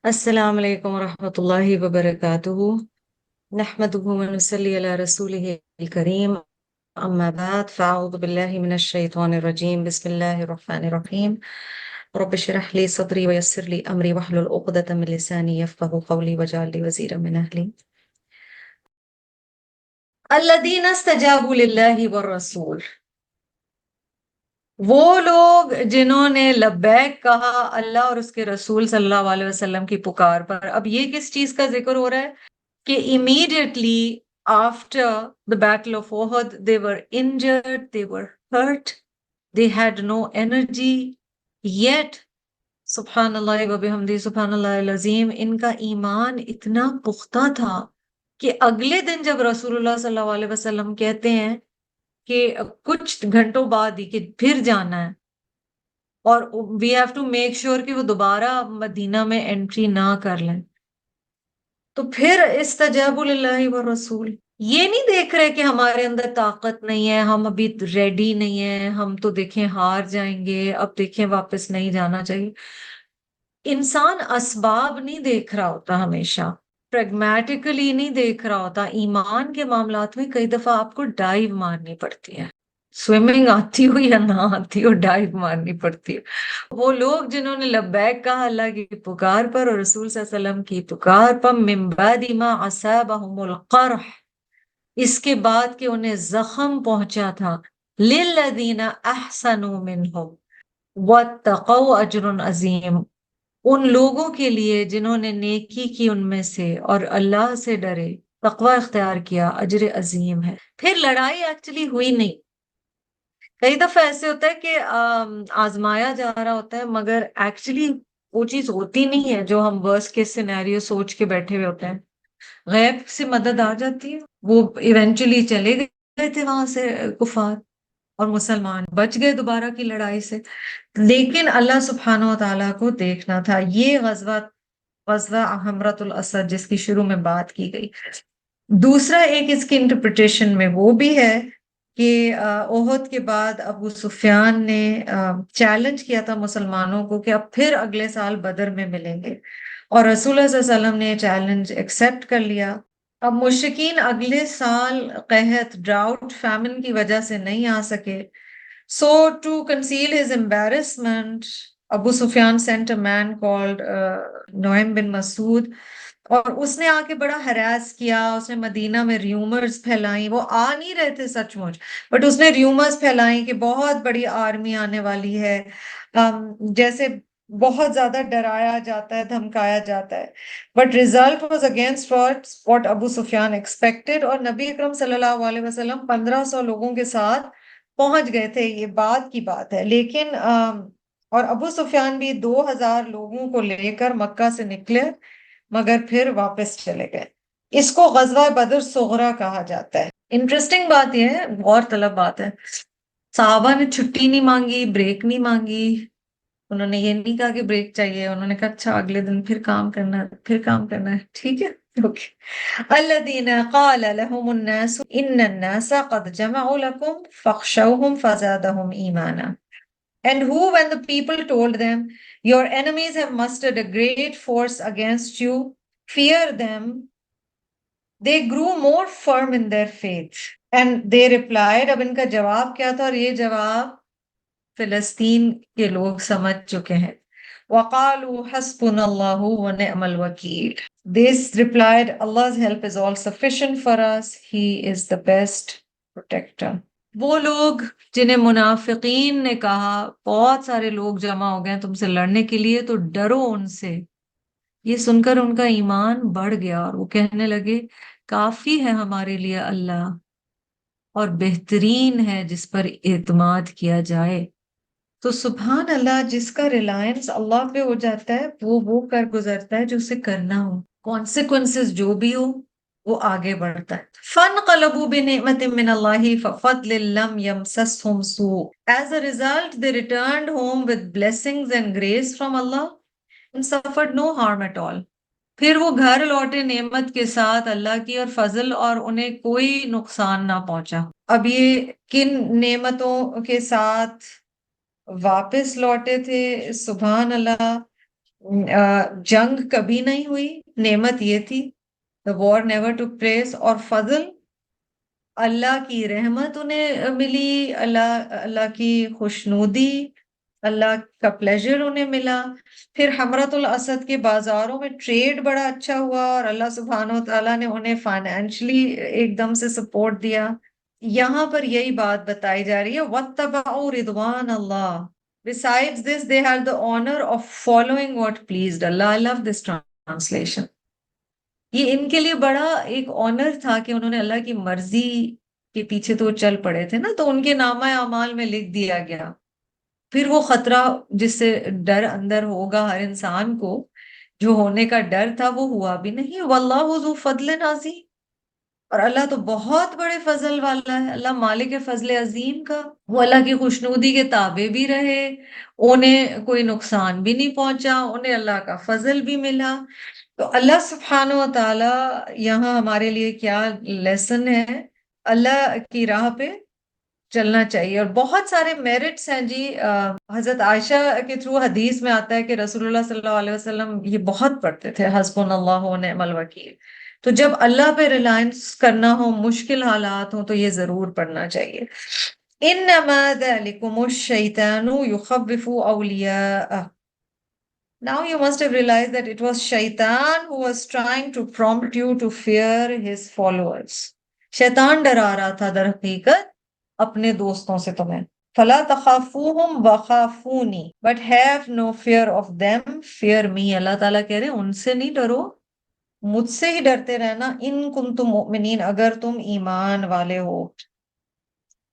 السلام علیکم ورحمۃ اللہ وبرکاتہ، نحمده ونصلی علی رسوله الکریم، اما بعد فاعوذ باللہ من الشیطان الرجیم، بسم اللہ الرحمن الرحیم، رب اشرح لی صدری ویسر لی امری واحلل عقدۃ من لسانی یفقهوا قولی واجعل لی وزیرا من اہلی الذین استجابوا للہ والرسول، وہ لوگ جنہوں نے لبیک کہا اللہ اور اس کے رسول صلی اللہ علیہ وسلم کی پکار پر۔ اب یہ کس چیز کا ذکر ہو رہا ہے کہ immediately after the battle of Uhud they were injured, they were hurt, they had no energy, yet سبحان اللہ و بحمدہ سبحان اللہ العظیم، ان کا ایمان اتنا پختہ تھا کہ اگلے دن جب رسول اللہ صلی اللہ علیہ وسلم کہتے ہیں کہ کچھ گھنٹوں بعد ہی کہ پھر جانا ہے اور we have to make sure کہ وہ دوبارہ مدینہ میں انٹری نہ کر لیں، تو پھر استجاب للہ والرسول، یہ نہیں دیکھ رہے کہ ہمارے اندر طاقت نہیں ہے، ہم ابھی ریڈی نہیں ہیں، ہم تو دیکھیں ہار جائیں گے، اب دیکھیں واپس نہیں جانا چاہیے۔ انسان اسباب نہیں دیکھ رہا ہوتا، ہمیشہ پریگمیٹیکلی نہیں دیکھ رہا ہوتا۔ ایمان کے معاملات میں کئی دفعہ آپ کو ڈائیو مارنی پڑتی ہے، سوئمنگ آتی ہو یا نہ آتی ہو، ڈائیو مارنی پڑتی ہے۔ وہ لوگ جنہوں نے لبیک کہا اللہ کی پکار پر اور رسول صلی اللہ علیہ وسلم کی پکار پر، من بعد ما اصابہم القرح، اس کے بعد کہ انہیں زخم پہنچا تھا، للذین احسنوا منہم واتقوا اجر عظیم، ان لوگوں کے لیے جنہوں نے نیکی کی ان میں سے اور اللہ سے ڈرے، تقوی اختیار کیا، اجر عظیم ہے۔ پھر لڑائی ایکچولی ہوئی نہیں۔ کئی دفعہ ایسے ہوتا ہے کہ آزمایا جا رہا ہوتا ہے مگر ایکچولی وہ چیز ہوتی نہیں ہے جو ہم ورسٹ کیس سینیریو سوچ کے بیٹھے ہوئے ہوتے ہیں۔ غیب سے مدد آ جاتی ہے، وہ ایونچولی چلے گئے تھے وہاں سے کفار، اور مسلمان بچ گئے دوبارہ کی لڑائی سے، لیکن اللہ سبحانہ و تعالیٰ کو دیکھنا تھا۔ یہ غزوہ حمرۃ الاسد جس کی شروع میں بات کی گئی۔ دوسرا ایک اس کی انٹرپریٹیشن میں وہ بھی ہے کہ احد کے بعد ابو سفیان نے چیلنج کیا تھا مسلمانوں کو کہ اب پھر اگلے سال بدر میں ملیں گے، اور رسول اللہ صلی اللہ علیہ وسلم نے چیلنج ایکسیپٹ کر لیا۔ اب مشرکین اگلے سال قحط، ڈراؤٹ، فیمن کی وجہ سے نہیں آ سکے، so to conceal his embarrassment Abu Sufyan sent a man called Nu'aym bin Masud، اور اس نے آ کے بڑا ہراس کیا، اس نے مدینہ میں ریومرز پھیلائیں، وہ آ نہیں رہے تھے سچ مچ، بٹ اس نے ریومرز پھیلائیں کہ بہت بڑی آرمی آنے والی ہے، جیسے بہت زیادہ ڈرایا جاتا ہے، دھمکایا جاتا ہے، but result was against what Abu Sufyan expected, اور نبی اکرم صلی اللہ علیہ وسلم 1500 لوگوں کے ساتھ پہنچ گئے تھے، یہ بات کی بات ہے، لیکن اور ابو سفیان بھی 2000 لوگوں کو لے کر مکہ سے نکلے مگر پھر واپس چلے گئے۔ اس کو غزوہ بدر صغریٰ کہا جاتا ہے۔ انٹرسٹنگ بات یہ ہے، غور طلب بات ہے، صحابہ نے چھٹی نہیں مانگی، بریک نہیں مانگی، انہوں نے یہ نہیں کہا کہ بریک چاہیے، انہوں نے کہا اچھا اگلے دن پھر کام کرنا ہے، پھر کام کرنا ہے، ٹھیک ہے، اوکے۔ الذین قال لهم الناس ان الناس قد جمعوا لكم فاخشوهم فزادهم ایمانا، and who when the people told them your enemies have mustered a great force against you, fear them, they grew more firm in their faith and they replied، اب ان کا جواب کیا تھا، اور یہ جواب فلسطین کے لوگ سمجھ چکے ہیں، وَقَالُوا حَسْبُنَا اللَّهُ وَنِعْمَ الْوَكِيلُ، This replied Allah's help is all sufficient for us, He is the best protector۔ وہ لوگ جنہیں منافقین نے کہا بہت سارے لوگ جمع ہو گئے تم سے لڑنے کے لیے تو ڈرو ان سے، یہ سن کر ان کا ایمان بڑھ گیا اور وہ کہنے لگے کافی ہے ہمارے لیے اللہ، اور بہترین ہے جس پر اعتماد کیا جائے۔ تو سبحان اللہ، جس کا ریلائنس اللہ پہ ہو جاتا ہے وہ کر گزرتا ہے جو اسے کرنا ہو، کانسیکوینسز جو بھی ہو وہ آگے بڑھتا ہے۔ فَانْقَلَبُوا بِنِعْمَةٍ مِّنَ اللَّهِ فَفَضْلٍ لَّمْ يَمْسَسْهُمْ سُوءٌ، As a result they returned home with blessings and grace from Allah and suffered no harm at all۔ پھر وہ گھر لوٹے نعمت کے ساتھ اللہ کی اور فضل، اور انہیں کوئی نقصان نہ پہنچا۔ اب یہ کن نعمتوں کے ساتھ واپس لوٹے تھے؟ سبحان اللہ، جنگ کبھی نہیں ہوئی، نعمت یہ تھی. The war never took place. اور فضل اللہ کی رحمت انہیں ملی، اللہ کی خوشنودی، اللہ کا پلیجر انہیں ملا. پھر حمرۃ الاسد کے بازاروں میں ٹریڈ بڑا اچھا ہوا اور اللہ سبحانہ و تعالیٰ نے انہیں فائنینشلی ایک دم سے سپورٹ دیا. یہاں پر یہی بات بتائی جا رہی ہے وَاتَّبَعُوا رِضْوَانَ اللَّهِ. Besides this, they had the honor of following what pleased Allah. I love this translation. یہ ان کے لیے بڑا ایک آنر تھا کہ انہوں نے اللہ کی مرضی کے پیچھے تو چل پڑے تھے نا، تو ان کے نامہ اعمال میں لکھ دیا گیا. پھر وہ خطرہ جس سے ڈر اندر ہوگا ہر انسان کو، جو ہونے کا ڈر تھا وہ ہوا بھی نہیں. واللہ ذو فضل عظیم، اور اللہ تو بہت بڑے فضل والا ہے، اللہ مالک فضل عظیم کا. وہ اللہ کی خوشنودی کے تابع بھی رہے، انہیں کوئی نقصان بھی نہیں پہنچا، انہیں اللہ کا فضل بھی ملا. تو اللہ سبحانہ و تعالی یہاں ہمارے لیے کیا لیسن ہے، اللہ کی راہ پہ چلنا چاہیے. اور بہت سارے میرٹس ہیں جی. حضرت عائشہ کے تھرو حدیث میں آتا ہے کہ رسول اللہ صلی اللہ علیہ وسلم یہ بہت پڑھتے تھے حسبنا اللہ و نعم الوکیل. تو جب اللہ پہ ریلائنس کرنا ہو، مشکل حالات ہوں، تو یہ ضرور پڑھنا چاہیے. انما ذلکم الشیطان یخوف اولیاءہ. Now you must have realized that it was Shaitan who was trying to prompt you to fear his followers. شیطان ڈرا رہا تھا در حقیقت اپنے دوستوں سے تمہیں. فَلَا تَخَافُوهُمْ وَخَافُونِي but have no fear of them, fear me. اللہ تعالیٰ کہہ رہے ہیں ان سے نہیں ڈرو، مجھ سے ہی ڈرتے رہنا. ان کنتم مؤمنین، اگر تم ایمان والے ہو.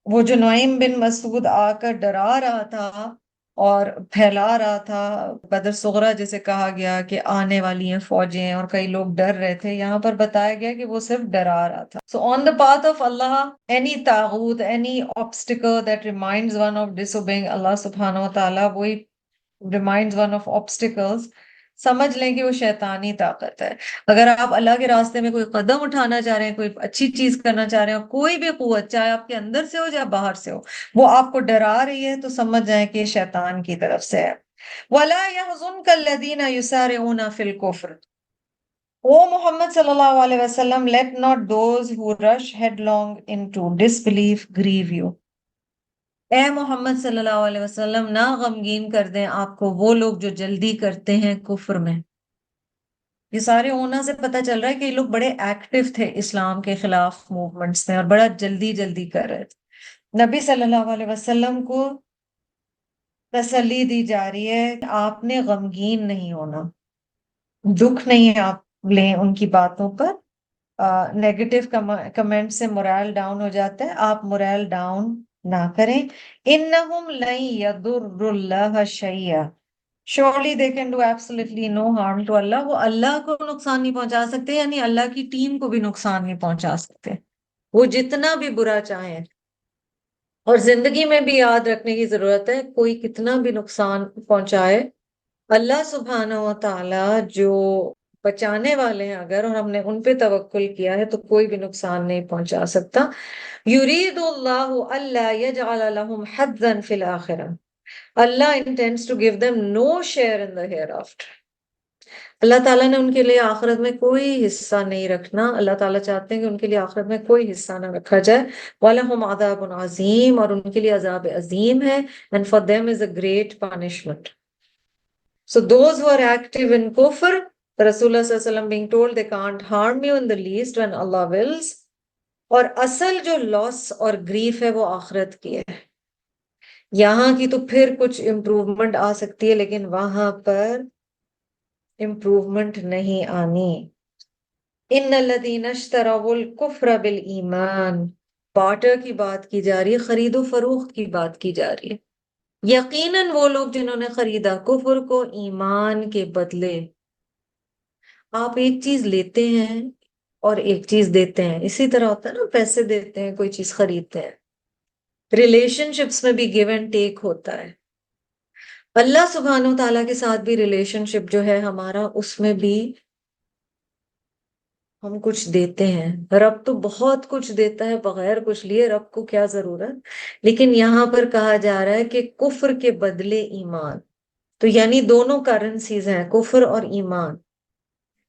وہ جو نعیم بن مسعود آ کر ڈرا رہا تھا اور پھیلا رہا تھا بدر صغرا جسے کہا گیا کہ آنے والی ہیں فوجیں، اور کئی لوگ ڈر رہے تھے، یہاں پر بتایا گیا کہ وہ صرف ڈرا رہا تھا. So on the path of Allah, any taghut, any obstacle that reminds one of disobeying Allah subhanahu wa ta'ala, وہی reminds one of obstacles، سمجھ لیں کہ وہ شیطانی طاقت ہے. اگر آپ اللہ کے راستے میں کوئی قدم اٹھانا چاہ رہے ہیں، کوئی اچھی چیز کرنا چاہ رہے ہیں، کوئی بھی قوت چاہے آپ کے اندر سے ہو یا باہر سے ہو، وہ آپ کو ڈرا رہی ہے، تو سمجھ جائیں کہ یہ شیطان کی طرف سے ہے. وَلَا يَحْزُنْكَ الَّذِينَ يُسَارِعُونَ فِي الْكُفْرِ. O Muhammad sallallahu alaihi wasallam, let not those who rush headlong into disbelief grieve you. اے محمد صلی اللہ علیہ وسلم، نہ غمگین کر دیں آپ کو وہ لوگ جو جلدی کرتے ہیں کفر میں. یہ سارے ہونا سے پتہ چل رہا ہے کہ یہ لوگ بڑے ایکٹیو تھے اسلام کے خلاف موومنٹس میں، اور بڑا جلدی جلدی کر رہے تھے. نبی صلی اللہ علیہ وسلم کو تسلی دی جا رہی ہے کہ آپ نے غمگین نہیں ہونا، دکھ نہیں آپ لیں ان کی باتوں پر. نیگیٹو کمنٹ سے morale ڈاؤن ہو جاتا ہے، آپ morale ڈاؤن نہ کریں. انہم لن یضروا اللہ شیئا. Surely they can do absolutely no harm to Allah. وہ اللہ کو نقصان نہیں پہنچا سکتے، یعنی اللہ کی ٹیم کو بھی نقصان نہیں پہنچا سکتے، وہ جتنا بھی برا چاہیں. اور زندگی میں بھی یاد رکھنے کی ضرورت ہے، کوئی کتنا بھی نقصان پہنچائے، اللہ سبحانہ و تعالی جو بچانے والے ہیں اگر، اور ہم نے ان پہ توکل کیا ہے، تو کوئی بھی نقصان نہیں پہنچا سکتا. یرید اللہ الا یجعل لهم حظا فی الاخرہ. Allah intends to give them no share in the hereafter. اللہ تعالیٰ نے ان کے لیے آخرت میں کوئی حصہ نہیں رکھنا. اللہ تعالیٰ چاہتے ہیں کہ ان کے لیے آخرت میں کوئی حصہ نہ رکھا جائے. وَلَهُمْ عَذَابٌ عَظِيمٌ، اور ان کے لیے عذاب عظیم ہے. And for them is a great punishment. So those who are active in kufr, Rasulullah sallallahu alaihi wasallam being told they can't harm you in the least when Allah wills. اور اصل جو لاس اور گریف ہے وہ آخرت کی ہے. یہاں کی تو پھر کچھ امپروومنٹ آ سکتی ہے، لیکن وہاں پر امپروومنٹ نہیں آنی. ان الذین اشتروا الکفر بالایمان، بارٹر کی بات کی جا رہی ہے، خرید و فروخت کی بات کی جا رہی ہے. یقیناً وہ لوگ جنہوں نے خریدا کفر کو ایمان کے بدلے. آپ ایک چیز لیتے ہیں اور ایک چیز دیتے ہیں، اسی طرح ہوتا ہے نا، پیسے دیتے ہیں کوئی چیز خریدتے ہیں. ریلیشن شپس میں بھی گیو اینڈ ٹیک ہوتا ہے. اللہ سبحانہ و تعالیٰ کے ساتھ بھی ریلیشن شپ جو ہے ہمارا، اس میں بھی ہم کچھ دیتے ہیں. رب تو بہت کچھ دیتا ہے بغیر کچھ لیے، رب کو کیا ضرورت. لیکن یہاں پر کہا جا رہا ہے کہ کفر کے بدلے ایمان. تو یعنی دونوں کرنسیز ہیں، کفر اور ایمان.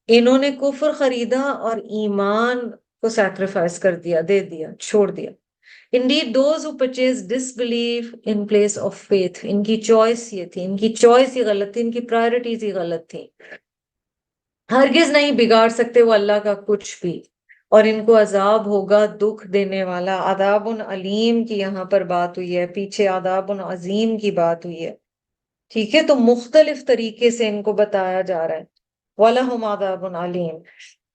انہوں نے کفر خریدا اور ایمان کو سیکریفائس کر دیا، دے دیا، چھوڑ دیا. Indeed, those who purchase disbelief in place of faith، ان کی چوائس یہ تھی، ان کی چوائس ہی غلط تھی، ان کی پرائرٹیز ہی غلط تھی. ہرگز نہیں بگاڑ سکتے وہ اللہ کا کچھ بھی، اور ان کو عذاب ہوگا دکھ دینے والا. عذاب علیم کی یہاں پر بات ہوئی ہے، پیچھے عذاب عظیم کی بات ہوئی ہے. ٹھیک ہے، تو مختلف طریقے سے ان کو بتایا جا رہا ہے. وَلَهُمْ عَذَابٌ عَلِيمٌ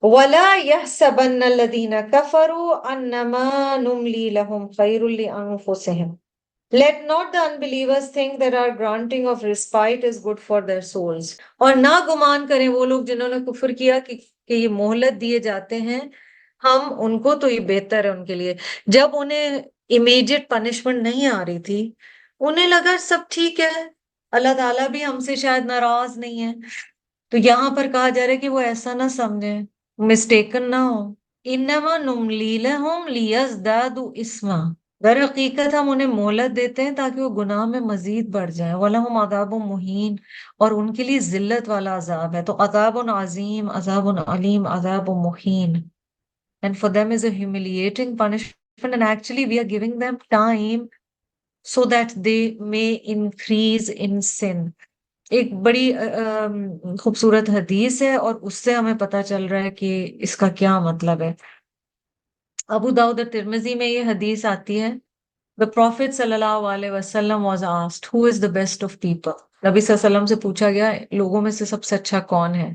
وَلَا يَحْسَبَنَّ الَّذِينَ كَفَرُوا أَنَّمَا نُمْلِي لَهُمْ خَيْرٌ لِأَنفُسِهِمْ. Let not the unbelievers think that our granting of respite is good for their souls. اور نہ گمان کریں وہ لوگ جنہوں نے کفر کیا کہ یہ مہلت دیے جاتے ہیں ہم ان کو، تو یہ بہتر ہے ان کے لیے. جب انہیں امیڈیٹ پنشمنٹ نہیں آ رہی تھی انہیں لگا سب ٹھیک ہے، اللہ تعالیٰ بھی ہم سے شاید ناراض نہیں ہے. تو یہاں پر کہا جا رہا ہے کہ وہ ایسا نہ سمجھیں، مسٹیکن نہ ہو. انما نملی لہم لیزدادوا اسما، در حقیقت ہم انہیں مہلت دیتے ہیں تاکہ وہ گناہ میں مزید بڑھ جائیں. وَلَهُمْ عَذَابٌ مُهِینٌ، اور ان کے لیے ذلت والا عذاب ہے. تو عذاب عظیم، عذاب علیم، عذاب مہین. And for them is a humiliating punishment, and actually we are giving them time so that they may increase in sin. ایک بڑی خوبصورت حدیث ہے اور اس سے ہمیں پتہ چل رہا ہے کہ اس کا کیا مطلب ہے. ابو داؤد اور ترمذی میں یہ حدیث آتی ہے. The Prophet صلی اللہ علیہ وسلم was asked, who is the best of people؟ نبی صلی اللہ علیہ وسلم سے پوچھا گیا لوگوں میں سے سب سے اچھا کون ہے؟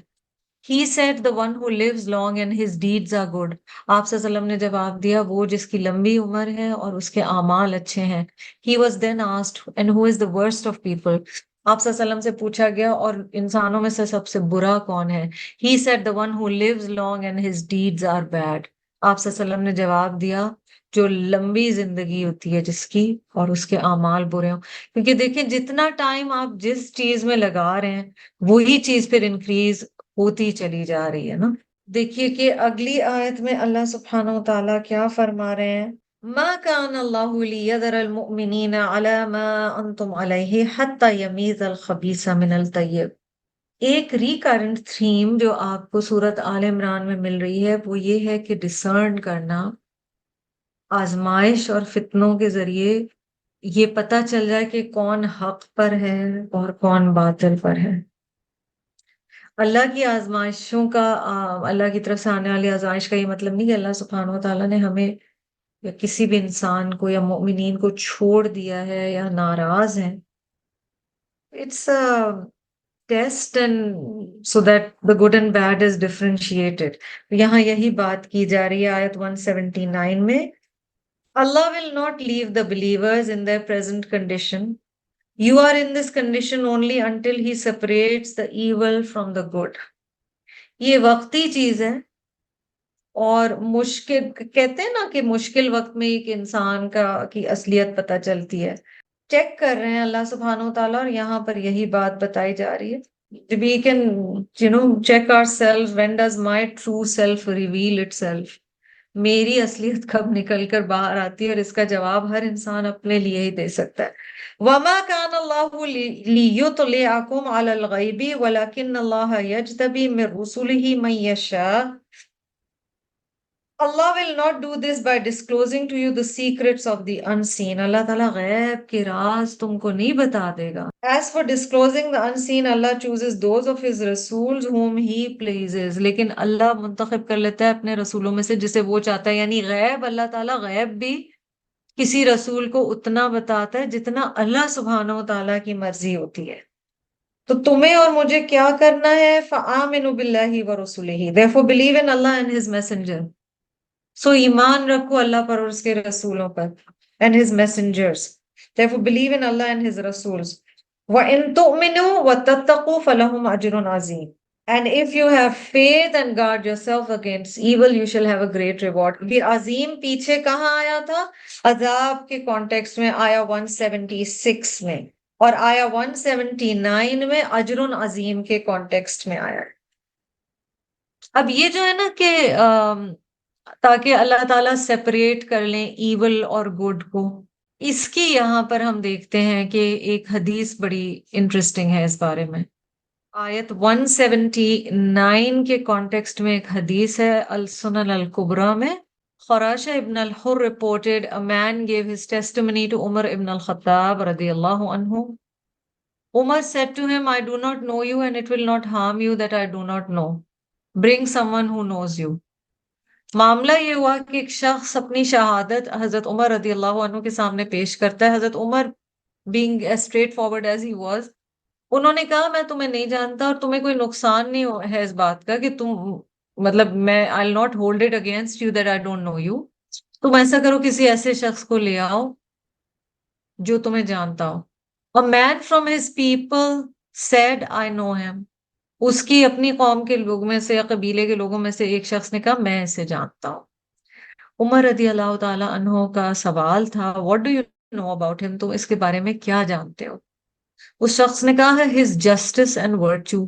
He said the one who lives long and his deeds are good. آپ صلی اللہ علیہ وسلم نے جواب دیا وہ جس کی لمبی عمر ہے اور اس کے اعمال اچھے ہیں. He was then asked, and who is the worst of people؟ آپ صلی اللہ علیہ وسلم سے پوچھا گیا اور انسانوں میں سے سب سے برا کون ہے؟ He said the one who lives long and his deeds are bad. آپ صلی اللہ علیہ وسلم نے جواب دیا جو لمبی زندگی ہوتی ہے جس کی اور اس کے اعمال برے ہوں. کیونکہ دیکھیں جتنا ٹائم آپ جس چیز میں لگا رہے ہیں وہی چیز پھر انکریز ہوتی چلی جا رہی ہے نا. دیکھیے کہ اگلی آیت میں اللہ سبحانہ و تعالیٰ کیا فرما رہے ہیں. ما كان الله ليذر المؤمنين على ما انتم عليه حتى يميز الخبيث من الطيب. ایک ریکارنٹ تھیم جو آپ کو سورت آل عمران میں مل رہی ہے وہ یہ ہے کہ ڈسرن کرنا، آزمائش اور فتنوں کے ذریعے یہ پتہ چل جائے کہ کون حق پر ہے اور کون باطل پر ہے. اللہ کی آزمائشوں کا اللہ کی طرف سے آنے والی آزمائش کا یہ مطلب نہیں کہ اللہ سبحانہ و تعالیٰ نے ہمیں یا کسی بھی انسان کو یا مؤمنین کو چھوڑ دیا ہے یا ناراض ہیں. It's test and so that the good and bad is differentiated. یہاں یہی بات کی جا رہی ہے آیت 179 میں. Allah will not leave the believers in their present condition. You are in this condition only until He separates the evil from the good. یہ وقتی چیز ہے اور مشکل کہتے ہیں نا کہ مشکل وقت میں ایک انسان کی اصلیت پتہ چلتی ہے. چیک کر رہے ہیں اللہ سبحانہ و تعالیٰ اور یہاں پر یہی بات بتائی جا رہی ہے. We can, check ourselves. When does my true self reveal itself? میری اصلیت کب نکل کر باہر آتی ہے، اور اس کا جواب ہر انسان اپنے لیے ہی دے سکتا ہے. وَمَا كَانَ اللَّهُ لِيُطْلِعَكُمْ عَلَى الْغَيْبِ وَلَكِنَّ اللَّهَ يَجْتَبِي مِن رُّسُلِهِ مَن يَشَاءُ. Allah will not do this by disclosing to you the secrets of the unseen. اللہ تعالیٰ غیب کے راز تم کو نہیں بتا دے گا. As for disclosing the unseen, Allah chooses those of His Rasools whom He pleases. لیکن اللہ منتخب کر لیتا ہے اپنے رسولوں میں سے جسے وہ چاہتا ہے. یعنی غیب اللہ تعالیٰ غیب بھی کسی رسول کو اتنا بتاتا ہے جتنا اللہ سبحانہ و تعالیٰ کی مرضی ہوتی ہے. تو تمہیں اور مجھے کیا کرنا ہے؟ فَآمِنُوا بِاللَّهِ وَرُسُلِهِ. Therefore believe in Allah and His messenger. So ایمان رکھو اللہ پر اور اس کے رسولوں پر and his messengers. Therefore believe in Allah and his rasuls. وَإِن تُؤْمِنُوا وَتَتَّقُوا فَلَهُمْ أَجْرٌ عَظِيمٌ. And if you have faith and guard yourself against evil, you shall have a great reward. یہ عظیم پیچھے کہاں آیا تھا؟ عذاب کے کانٹیکسٹ میں آیا 176 میں، اور آیا 179 میں اجر عظیم کے کانٹیکسٹ میں آیا. اب یہ جو ہے نا کہ تاکہ اللہ تعالیٰ سیپریٹ کر لیں ایول اور گڈ کو، اس کی یہاں پر ہم دیکھتے ہیں کہ ایک حدیث بڑی انٹرسٹنگ ہے اس بارے میں. آیت 179 کے کانٹیکسٹ میں ایک حدیث ہے السنن الکبریٰ میں. خراشہ ابن الحر reported a man gave his testimony to Umar ibn al-Khattab radiyallahu anhu. Umar said to him, I do not know you and it will not harm you that I do not know. Bring someone who knows you. معاملہ یہ ہوا کہ ایک شخص اپنی شہادت حضرت عمر رضی اللہ عنہ کے سامنے پیش کرتا ہے. حضرت عمر being as straightforward as he was, انہوں نے کہا میں تمہیں نہیں جانتا اور تمہیں کوئی نقصان نہیں ہے اس بات کا کہ تم مطلب میں I'll not hold it against you that I don't know you. تم ایسا کرو کسی ایسے شخص کو لے آؤ جو تمہیں جانتا ہو. A man from his people said I know him. اس کی اپنی قوم کے لوگوں میں سے یا قبیلے کے لوگوں میں سے ایک شخص نے کہا میں اسے جانتا ہوں. عمر رضی اللہ تعالی عنہ کا سوال تھا what do you know about him؟ تم اس کے بارے میں کیا جانتے ہو؟ اس شخص نے کہا ہے his justice and virtue.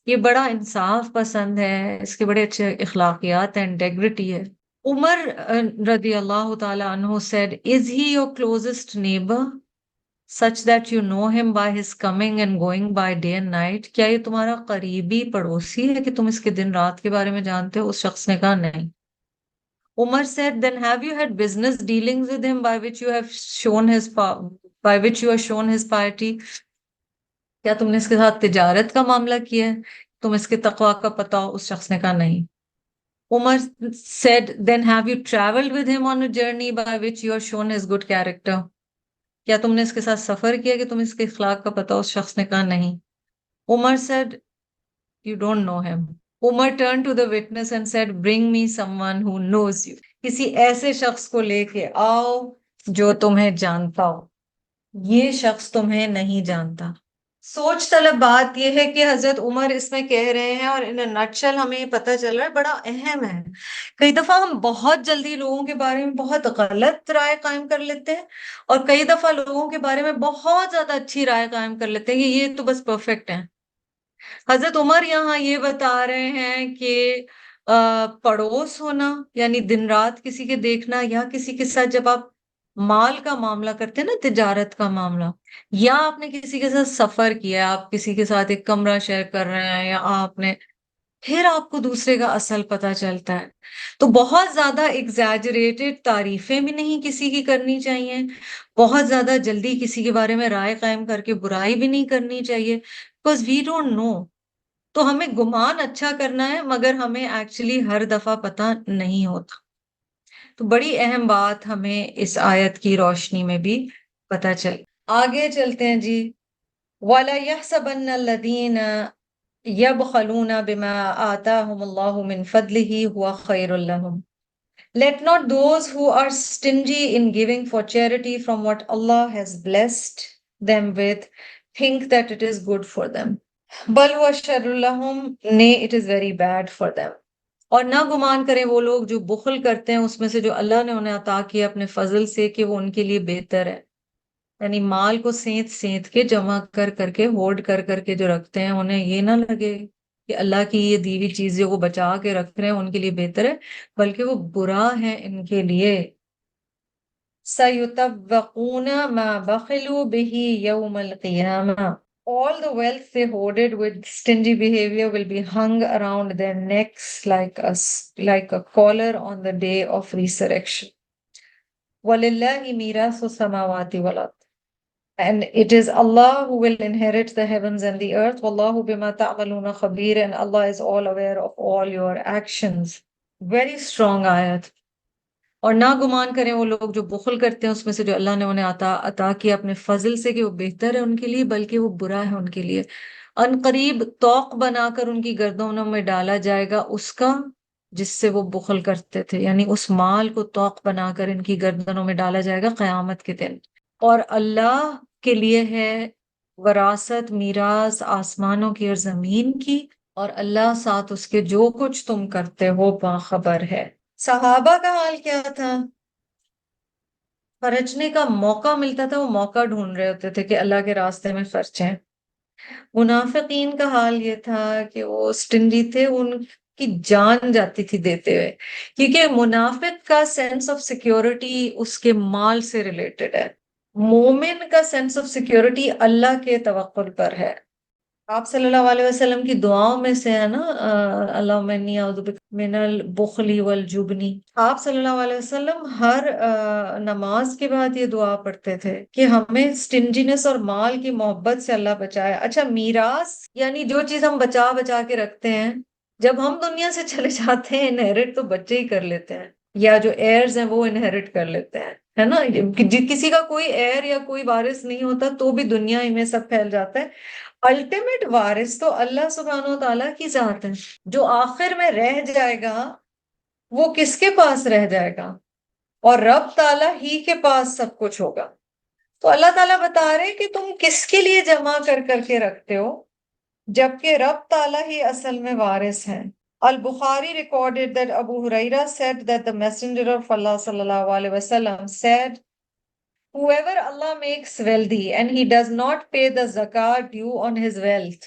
یہ بڑا انصاف پسند ہے، اس کے بڑے اچھے اخلاقیات ہیں، انٹیگریٹی ہے. عمر رضی اللہ تعالی عنہ said is he your closest neighbor such that you know him by his coming and going by day and night؟ کیا یہ تمہارا قریبی پڑوسی ہے کہ تم اس کے دن رات کے بارے میں جانتے ہو؟ اس شخص نے کہا نہیں. Umar said then have you had business dealings with him by which you have shown his piety؟ کیا تم نے اس کے ساتھ تجارت کا معاملہ کیا ہے، تم اس کے تقوی کا پتہ ہو؟ اس شخص نے کہا نہیں. Umar said then have you traveled with him on a journey by which you are shown his good character؟ کیا تم نے اس کے ساتھ سفر کیا کہ تم اس کے اخلاق کا پتہ ہو؟ اس شخص نے کہا نہیں. Umar said you don't know him. Umar turned to the witness and said bring me someone who knows you. کسی ایسے شخص کو لے کے آؤ جو تمہیں جانتا ہو، یہ شخص تمہیں نہیں جانتا. سوچ طلب بات یہ ہے کہ حضرت عمر اس میں کہہ رہے ہیں اور ان نٹشل ہمیں یہ پتہ چل رہا ہے بڑا اہم ہے. کئی دفعہ ہم بہت جلدی لوگوں کے بارے میں بہت غلط رائے قائم کر لیتے ہیں اور کئی دفعہ لوگوں کے بارے میں بہت زیادہ اچھی رائے قائم کر لیتے ہیں کہ یہ تو بس پرفیکٹ ہیں. حضرت عمر یہاں یہ بتا رہے ہیں کہ پڑوس ہونا یعنی دن رات کسی کے دیکھنا یا کسی کے ساتھ جب آپ مال کا معاملہ کرتے ہیں نا، تجارت کا معاملہ، یا آپ نے کسی کے ساتھ سفر کیا، آپ کسی کے ساتھ ایک کمرہ شیئر کر رہے ہیں یا آپ نے، پھر آپ کو دوسرے کا اصل پتہ چلتا ہے. تو بہت زیادہ ایگزیجریٹڈ تعریفیں بھی نہیں کسی کی کرنی چاہیے، بہت زیادہ جلدی کسی کے بارے میں رائے قائم کر کے برائی بھی نہیں کرنی چاہیے بیکاز وی ڈونٹ نو. تو ہمیں گمان اچھا کرنا ہے مگر ہمیں ایکچولی ہر دفعہ پتہ نہیں ہوتا. تو بڑی اہم بات ہمیں اس آیت کی روشنی میں بھی پتہ چل. آگے چلتے ہیں جی. وَلَا يَحْسَبَنَّ الَّذِينَ يَبْخَلُونَ بِمَا آتَاهُمُ اللَّهُ مِنْ فَضْلِهِ هُوَ خَيْرٌ لَهُمْ. Let not those who are stingy in giving for charity from what Allah has blessed them with think that it is good for them. بل هو شر لهم، nay it is very bad for them. اور نہ گمان کریں وہ لوگ جو بخل کرتے ہیں اس میں سے جو اللہ نے انہیں عطا کیا اپنے فضل سے کہ وہ ان کے لیے بہتر ہے. یعنی مال کو سینت سینت کے جمع کر کر کے ہولڈ کر کر کے جو رکھتے ہیں انہیں یہ نہ لگے کہ اللہ کی یہ دی ہوئی چیز جو وہ بچا کے رکھ رہے ہیں ان کے لیے بہتر ہے، بلکہ وہ برا ہے ان کے لیے. سَيُطَوَّقُونَ مَا بَخِلُوا بِهِ يَوْمَ الْقِيَامَةِ. All the wealth they hoarded with stingy behavior will be hung around their necks like a collar on the day of resurrection. وَلِلَّهِ مِيرَاثُ السَّمَاوَاتِ وَالْأَرْضِ. And it is Allah who will inherit the heavens and the earth. وَاللَّهُ بِمَا تَعْمَلُونَ خَبِيرٌ. And Allah is all aware of all your actions. Very strong ayat. اور نہ گمان کریں وہ لوگ جو بخل کرتے ہیں اس میں سے جو اللہ نے انہیں عطا کیا اپنے فضل سے کہ وہ بہتر ہے ان کے لیے، بلکہ وہ برا ہے ان کے لیے. ان قریب توق بنا کر ان کی گردنوں میں ڈالا جائے گا اس کا جس سے وہ بخل کرتے تھے، یعنی اس مال کو توق بنا کر ان کی گردنوں میں ڈالا جائے گا قیامت کے دن. اور اللہ کے لیے ہے وراثت، میراث آسمانوں کی اور زمین کی، اور اللہ ساتھ اس کے جو کچھ تم کرتے ہو باخبر ہے. صحابہ کا حال کیا تھا؟ خرچنے کا موقع ملتا تھا وہ موقع ڈھونڈ رہے ہوتے تھے کہ اللہ کے راستے میں خرچیں. منافقین کا حال یہ تھا کہ وہ سٹنجی تھے، ان کی جان جاتی تھی دیتے ہوئے، کیونکہ منافق کا سینس آف سیکیورٹی اس کے مال سے ریلیٹڈ ہے، مومن کا سینس آف سیکیورٹی اللہ کے توکل پر ہے۔ آپ صلی اللہ علیہ وسلم کی دعاؤں میں سے ہے نا، اللہم انی اعوذ بک من البخل والجبن۔ آپ صلی اللہ علیہ وسلم ہر نماز کے بعد یہ دعا پڑھتے تھے کہ ہمیں سٹنجینس اور مال کی محبت سے اللہ بچائے۔ اچھا، میراث یعنی جو چیز ہم بچا بچا کے رکھتے ہیں، جب ہم دنیا سے چلے جاتے ہیں انہیرٹ تو بچے ہی کر لیتے ہیں، یا جو ایئرز ہیں وہ انہیرٹ کر لیتے ہیں، ہے نا۔ کسی کا کوئی ایئر یا کوئی وارث نہیں ہوتا تو بھی دنیا ہی میں سب پھیل جاتا ہے۔ الٹیمیٹ وارث تو اللہ سبحانہ و تعالیٰ کی ذات ہے۔ جو آخر میں رہ جائے گا وہ کس کے پاس رہ جائے گا؟ اور رب تعالیٰ ہی کے پاس سب کچھ ہوگا۔ تو اللہ تعالیٰ بتا رہے کہ تم کس کے لیے جمع کر کر کے رکھتے ہو، جبکہ رب تعالیٰ ہی اصل میں وارث ہیں۔ Al-Bukhari recorded that Abu Huraira said that the Messenger of Allah sallallahu alaihi wasallam said, whoever Allah makes wealthy and he does not pay the zakat due on his wealth,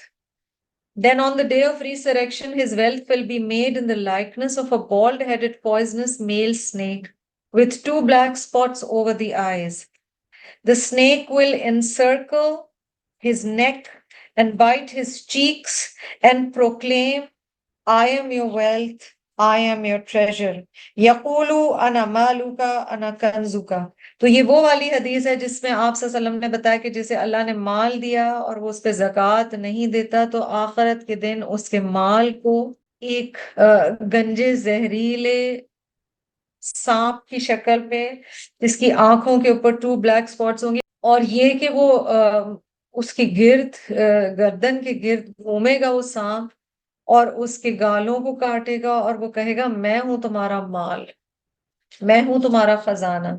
then on the day of resurrection his wealth will be made in the likeness of a bald-headed poisonous male snake with 2 black spots over the eyes. The snake will encircle his neck and bite his cheeks and proclaim, I am your wealth, I am your treasure. یقولو انا مالوکا انا کنزوکا۔ تو یہ وہ والی حدیث ہے جس میں آپ صلی اللہ علیہ وسلم نے بتایا کہ جسے اللہ نے مال دیا اور وہ اس پہ زکوٰۃ نہیں دیتا تو آخرت کے دن اس کے مال کو ایک گنجے زہریلے سانپ کی شکل میں، جس کی آنکھوں کے اوپر 2 بلیک سپاٹس ہوں گے، اور یہ کہ وہ اس کی گرد گردن کے گرد گھومے گا وہ سانپ اور اس کے گالوں کو کاٹے گا اور وہ کہے گا میں ہوں تمہارا مال، میں ہوں تمہارا خزانہ۔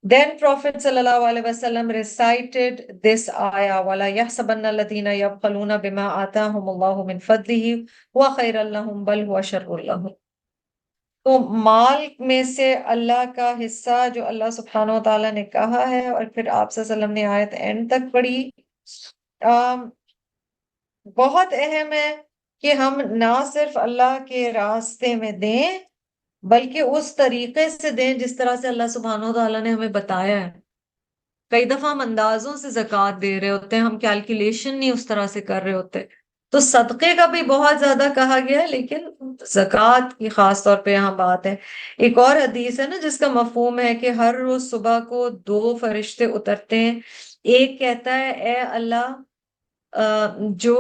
Then Prophet sallallahu alaihi wasallam recited this ayah, وَلَا يَحْسَبَنَّ الَّذِينَ يَبْخَلُونَ بِمَا آتَاهُمُ اللَّهُ مِنْ فَضْلِهِ هُوَ خَيْرًا لَهُمْ بَلْ هُوَ شَرٌّ لَهُمْ۔ تو مال میں سے اللہ کا حصہ جو اللہ سبحانہ و تعالیٰ نے کہا ہے، اور پھر آپ صلی اللہ علیہ وسلم نے آیت اینڈ تک پڑھی، بہت اہم ہے کہ ہم نہ صرف اللہ کے راستے میں دیں بلکہ اس طریقے سے دیں جس طرح سے اللہ سبحانہ و تعالیٰ نے ہمیں بتایا ہے۔ کئی دفعہ ہم اندازوں سے زکوٰۃ دے رہے ہوتے ہیں، ہم کیلکولیشن نہیں اس طرح سے کر رہے ہوتے، تو صدقے کا بھی بہت زیادہ کہا گیا ہے لیکن زکوٰۃ کی خاص طور پہ یہاں بات ہے۔ ایک اور حدیث ہے نا جس کا مفہوم ہے کہ ہر روز صبح کو 2 فرشتے اترتے ہیں، ایک کہتا ہے اے اللہ جو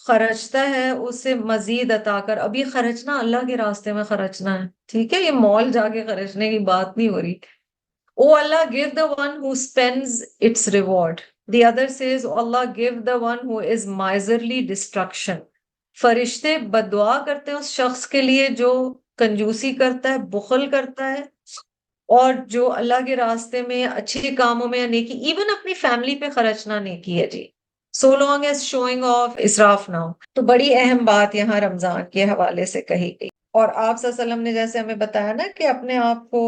خرچتا ہے اسے مزید عطا کر۔ اب یہ خرچنا اللہ کے راستے میں خرچنا ہے، ٹھیک ہے، یہ مال جا کے خرچنے کی بات نہیں ہو رہی۔ Oh Allah, give the one who spends its reward. The other says, oh Allah, give the one who is miserly destruction. فرشتے بددعا کرتے ہیں اس شخص کے لیے جو کنجوسی کرتا ہے، بخل کرتا ہے، اور جو اللہ کے راستے میں اچھے کاموں میں یا نیکی، ایون اپنی فیملی پہ خرچنا نیکی ہے جی، so long as showing off اسراف نہ ہو۔ تو بڑی اہم بات یہاں رمضان کے حوالے سے کہی گئی۔ اور آپ صلی اللہ علیہ وسلم نے جیسے ہمیں بتایا نا کہ اپنے آپ کو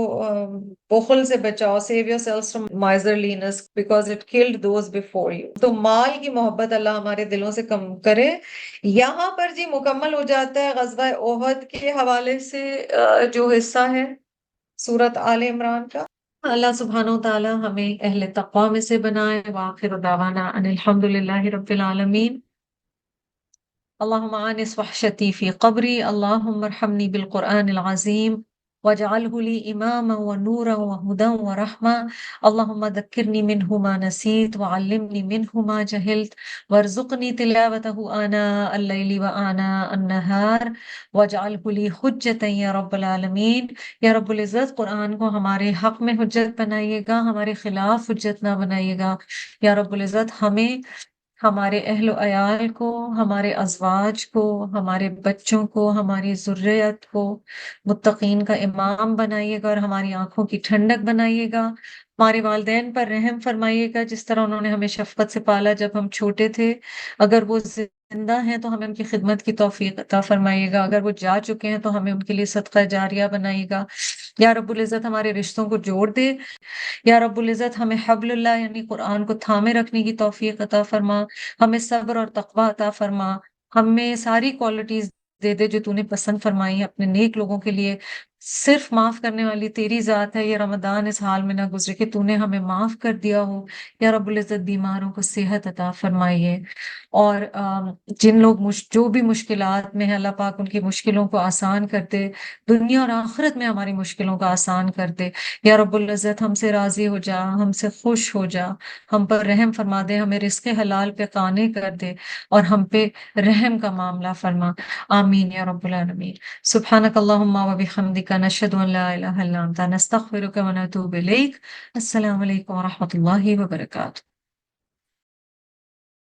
بخل سے بچاؤ، save yourselves from miserliness because it killed those before you۔ تو مال کی محبت اللہ ہمارے دلوں سے کم کرے۔ یہاں پر جی مکمل ہو جاتا ہے غزوہ احد کے حوالے سے جو حصہ ہے سورت آل عمران کا۔ اللہ سبحانہ و تعالی ہمیں اہل تقوی میں سے بنائے۔ وآخر دعوانا ان الحمد للہ رب العالمین۔ اللہم آنس وحشتی فی قبری، اللہم ارحمنی بالقرآن العظیم واجعلہ لی اماما ونورا وہدا ورحمہ، اللہم ذکرنی منہ ما نسیت وعلمنی منہ ما جہلت وارزقنی تلاوتہ آناء اللیل وآناء النہار واجعلہ لی حجتا یا رب العالمین۔ یا رب العزت قرآن کو ہمارے حق میں حجت بنائیے گا، ہمارے خلاف حجت نہ بنائیے گا۔ یا رب العزت ہمیں، ہمارے اہل و عیال کو، ہمارے ازواج کو، ہمارے بچوں کو، ہماری ذریت کو متقین کا امام بنائیے گا اور ہماری آنکھوں کی ٹھنڈک بنائیے گا۔ ہمارے والدین پر رحم فرمائیے گا، جس طرح انہوں نے ہمیں شفقت سے پالا جب ہم چھوٹے تھے۔ اگر وہ زندہ ہیں تو ہمیں ان کی خدمت کی توفیق عطا فرمائیے گا، اگر وہ جا چکے ہیں تو ہمیں ان کے لیے صدقہ جاریہ بنائیے گا۔ یا رب العزت ہمارے رشتوں کو جوڑ دے۔ یا رب العزت ہمیں حبل اللہ یعنی قرآن کو تھامے رکھنے کی توفیق عطا فرما، ہمیں صبر اور تقوی عطا فرما، ہمیں ساری کوالٹیز دے دے جو تو نے پسند فرمائی اپنے نیک لوگوں کے لیے، صرف معاف کرنے والی تیری ذات ہے۔ یہ رمضان اس حال میں نہ گزرے کہ تو نے ہمیں معاف کر دیا ہو۔ یا رب العزت بیماروں کو صحت عطا فرمائیے، اور جن لوگ جو بھی مشکلات میں ہیں اللہ پاک ان کی مشکلوں کو آسان کر دے، دنیا اور آخرت میں ہماری مشکلوں کو آسان کر دے۔ یا رب العزت ہم سے راضی ہو جا، ہم سے خوش ہو جا، ہم پر رحم فرما دے، ہمیں رزق حلال پہ قانے کر دے، اور ہم پہ رحم کا معاملہ فرما۔ آمین یا رب العالمین۔ سبحانک اللہم و بحمدک، نشہد ان لا الہ الا انت، نستغفرک و نتوب الیک۔ السلام علیکم و رحمۃ اللہ وبرکاتہ۔